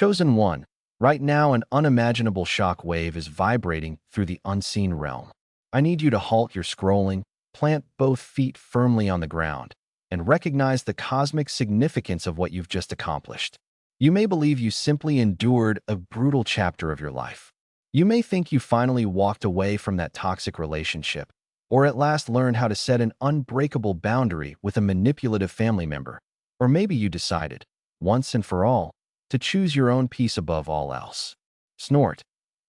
Chosen One, right now an unimaginable shock wave is vibrating through the unseen realm. I need you to halt your scrolling, plant both feet firmly on the ground, and recognize the cosmic significance of what you've just accomplished. You may believe you simply endured a brutal chapter of your life. You may think you finally walked away from that toxic relationship, or at last learned how to set an unbreakable boundary with a manipulative family member. Or maybe you decided, once and for all, to choose your own peace above all else. Snort.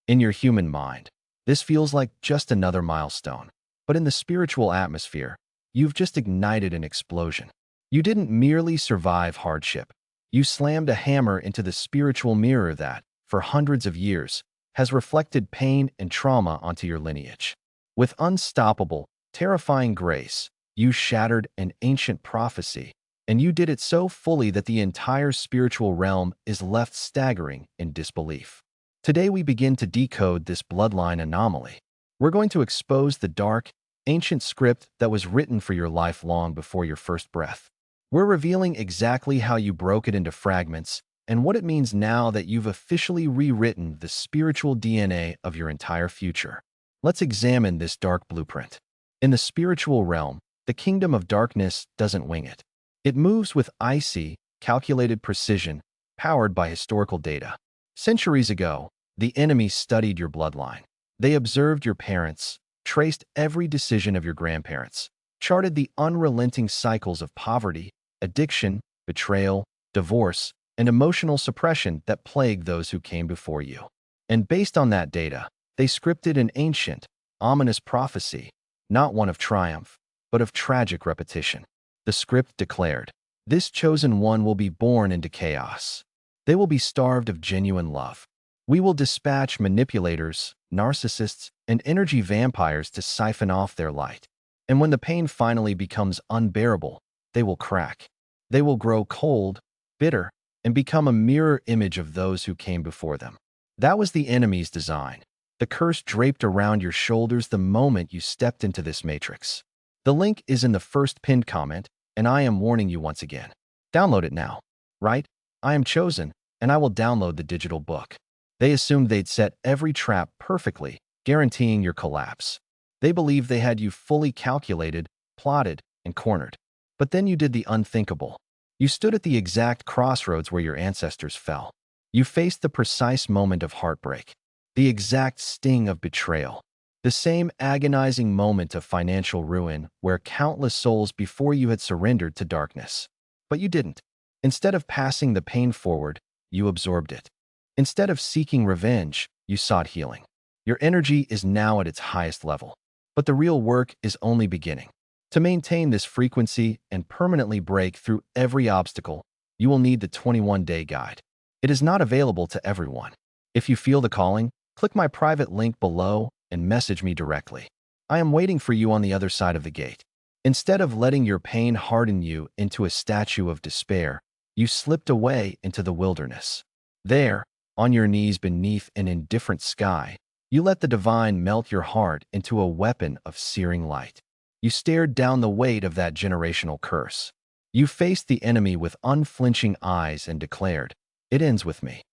In your human mind, this feels like just another milestone. But in the spiritual atmosphere, you've just ignited an explosion. You didn't merely survive hardship. You slammed a hammer into the spiritual mirror that, for hundreds of years, has reflected pain and trauma onto your lineage. With unstoppable, terrifying grace, you shattered an ancient prophecy, and you did it so fully that the entire spiritual realm is left staggering in disbelief. Today we begin to decode this bloodline anomaly. We're going to expose the dark, ancient script that was written for your life long before your first breath. We're revealing exactly how you broke it into fragments and what it means now that you've officially rewritten the spiritual DNA of your entire future. Let's examine this dark blueprint. In the spiritual realm, the kingdom of darkness doesn't wing it. It moves with icy, calculated precision, powered by historical data. Centuries ago, the enemy studied your bloodline. They observed your parents, traced every decision of your grandparents, charted the unrelenting cycles of poverty, addiction, betrayal, divorce, and emotional suppression that plagued those who came before you. And based on that data, they scripted an ancient, ominous prophecy, not one of triumph, but of tragic repetition. The script declared, "This chosen one will be born into chaos. They will be starved of genuine love. We will dispatch manipulators, narcissists, and energy vampires to siphon off their light. And when the pain finally becomes unbearable, they will crack. They will grow cold, bitter, and become a mirror image of those who came before them." That was the enemy's design. The curse draped around your shoulders the moment you stepped into this matrix. The link is in the first pinned comment, and I am warning you once again. Download it now. Right? I am chosen, and I will download the digital book. They assumed they'd set every trap perfectly, guaranteeing your collapse. They believed they had you fully calculated, plotted, and cornered. But then you did the unthinkable. You stood at the exact crossroads where your ancestors fell. You faced the precise moment of heartbreak, the exact sting of betrayal, the same agonizing moment of financial ruin where countless souls before you had surrendered to darkness. But you didn't. Instead of passing the pain forward, you absorbed it. Instead of seeking revenge, you sought healing. Your energy is now at its highest level. But the real work is only beginning. To maintain this frequency and permanently break through every obstacle, you will need the 21-day guide. It is not available to everyone. If you feel the calling, click my private link below and message me directly. I am waiting for you on the other side of the gate. Instead of letting your pain harden you into a statue of despair, you slipped away into the wilderness. There, on your knees beneath an indifferent sky, you let the divine melt your heart into a weapon of searing light. You stared down the weight of that generational curse. You faced the enemy with unflinching eyes and declared, "It ends with me."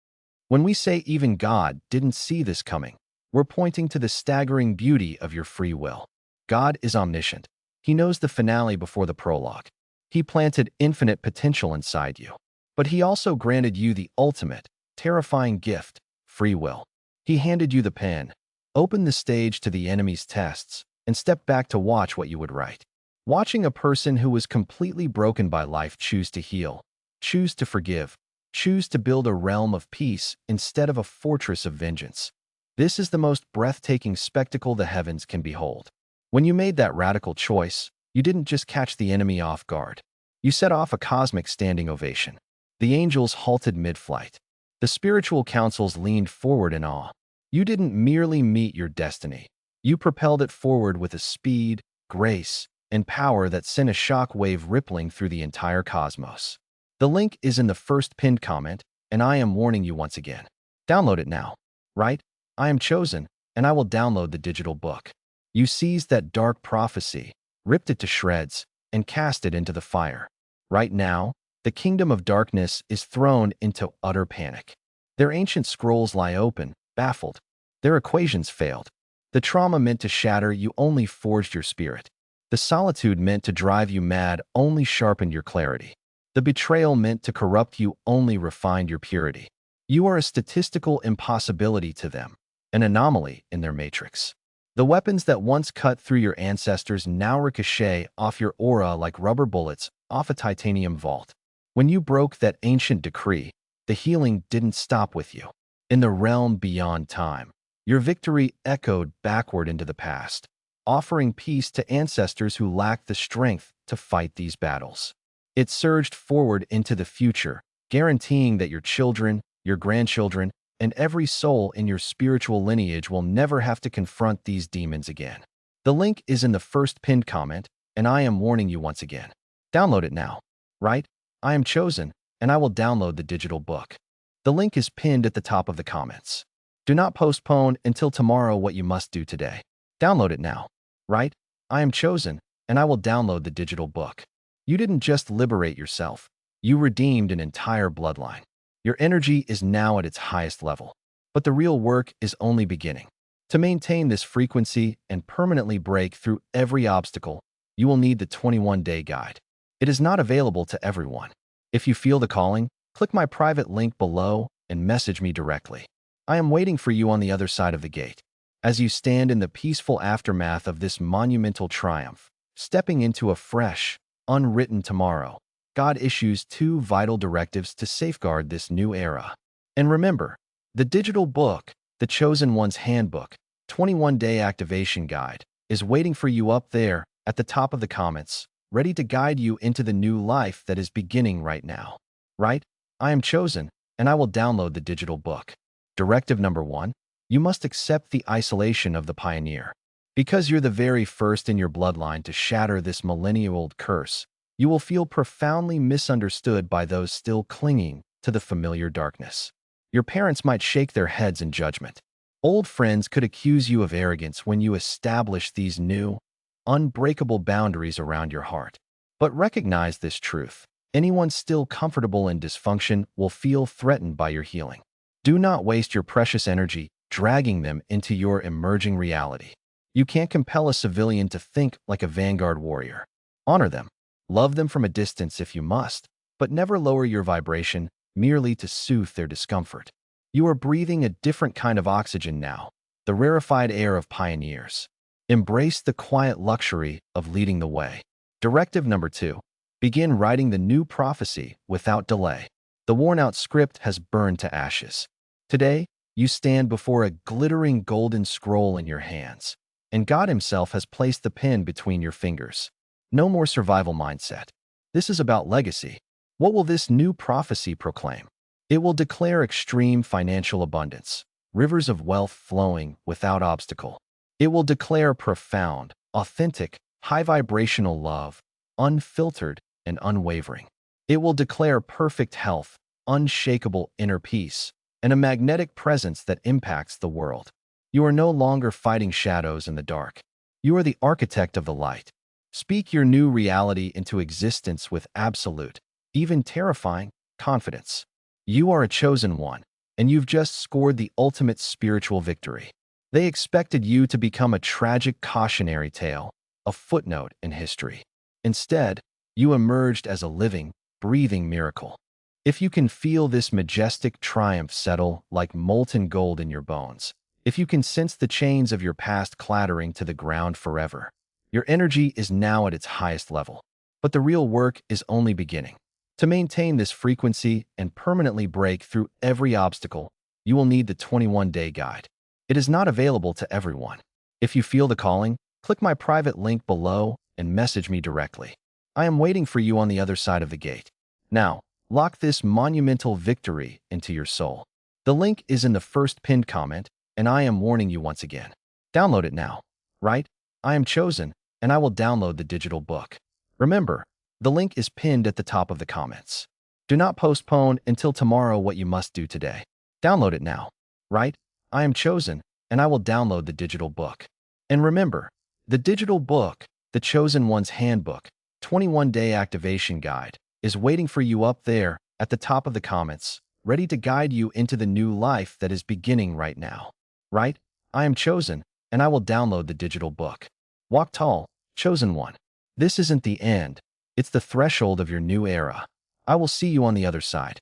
When we say even God didn't see this coming, we're pointing to the staggering beauty of your free will. God is omniscient. He knows the finale before the prologue. He planted infinite potential inside you. But he also granted you the ultimate, terrifying gift, free will. He handed you the pen, opened the stage to the enemy's tests, and stepped back to watch what you would write. Watching a person who was completely broken by life choose to heal, choose to forgive, choose to build a realm of peace instead of a fortress of vengeance. This is the most breathtaking spectacle the heavens can behold. When you made that radical choice, you didn't just catch the enemy off guard. You set off a cosmic standing ovation. The angels halted mid-flight. The spiritual councils leaned forward in awe. You didn't merely meet your destiny. You propelled it forward with a speed, grace, and power that sent a shock wave rippling through the entire cosmos. The link is in the first pinned comment, and I am warning you once again. Download it now. Right? I am chosen, and I will download the digital book. You seized that dark prophecy, ripped it to shreds, and cast it into the fire. Right now, the kingdom of darkness is thrown into utter panic. Their ancient scrolls lie open, baffled. Their equations failed. The trauma meant to shatter you only forged your spirit. The solitude meant to drive you mad only sharpened your clarity. The betrayal meant to corrupt you only refined your purity. You are a statistical impossibility to them, an anomaly in their matrix. The weapons that once cut through your ancestors now ricochet off your aura like rubber bullets off a titanium vault. When you broke that ancient decree, the healing didn't stop with you. In the realm beyond time, your victory echoed backward into the past, offering peace to ancestors who lacked the strength to fight these battles. It surged forward into the future, guaranteeing that your children, your grandchildren, and every soul in your spiritual lineage will never have to confront these demons again. The link is in the first pinned comment, and I am warning you once again. Download it now. Right? I am chosen, and I will download the digital book. The link is pinned at the top of the comments. Do not postpone until tomorrow what you must do today. Download it now. Right? I am chosen, and I will download the digital book. You didn't just liberate yourself. You redeemed an entire bloodline. Your energy is now at its highest level. But the real work is only beginning. To maintain this frequency and permanently break through every obstacle, you will need the 21-day guide. It is not available to everyone. If you feel the calling, click my private link below and message me directly. I am waiting for you on the other side of the gate. As you stand in the peaceful aftermath of this monumental triumph, stepping into a fresh, unwritten tomorrow, God issues two vital directives to safeguard this new era. And remember, the digital book, the Chosen One's Handbook, 21-Day Activation Guide, is waiting for you up there at the top of the comments, ready to guide you into the new life that is beginning right now. Right? I am chosen, and I will download the digital book. Directive number 1, you must accept the isolation of the pioneer. Because you're the very first in your bloodline to shatter this millennia-old curse, you will feel profoundly misunderstood by those still clinging to the familiar darkness. Your parents might shake their heads in judgment. Old friends could accuse you of arrogance when you establish these new, unbreakable boundaries around your heart. But recognize this truth. Anyone still comfortable in dysfunction will feel threatened by your healing. Do not waste your precious energy dragging them into your emerging reality. You can't compel a civilian to think like a vanguard warrior. Honor them. Love them from a distance if you must, but never lower your vibration merely to soothe their discomfort. You are breathing a different kind of oxygen now, the rarefied air of pioneers. Embrace the quiet luxury of leading the way. Directive number 2. Begin writing the new prophecy without delay. The worn-out script has burned to ashes. Today, you stand before a glittering golden scroll in your hands, and God Himself has placed the pen between your fingers. No more survival mindset. This is about legacy. What will this new prophecy proclaim? It will declare extreme financial abundance, rivers of wealth flowing without obstacle. It will declare profound, authentic, high-vibrational love, unfiltered and unwavering. It will declare perfect health, unshakable inner peace, and a magnetic presence that impacts the world. You are no longer fighting shadows in the dark. You are the architect of the light. Speak your new reality into existence with absolute, even terrifying, confidence. You are a chosen one, and you've just scored the ultimate spiritual victory. They expected you to become a tragic cautionary tale, a footnote in history. Instead, you emerged as a living, breathing miracle. If you can feel this majestic triumph settle like molten gold in your bones, if you can sense the chains of your past clattering to the ground forever, your energy is now at its highest level. But the real work is only beginning. To maintain this frequency and permanently break through every obstacle, you will need the 21-day guide. It is not available to everyone. If you feel the calling, click my private link below and message me directly. I am waiting for you on the other side of the gate. Now, lock this monumental victory into your soul. The link is in the first pinned comment, and I am warning you once again. Download it now. Right? I am chosen, and I will download the digital book. Remember, the link is pinned at the top of the comments. Do not postpone until tomorrow what you must do today. Download it now. Right? I am chosen, and I will download the digital book. And remember, the digital book, the Chosen One's Handbook, 21-Day Activation Guide, is waiting for you up there at the top of the comments, ready to guide you into the new life that is beginning right now. Right? I am chosen, and I will download the digital book. Walk tall, chosen one. This isn't the end. It's the threshold of your new era. I will see you on the other side.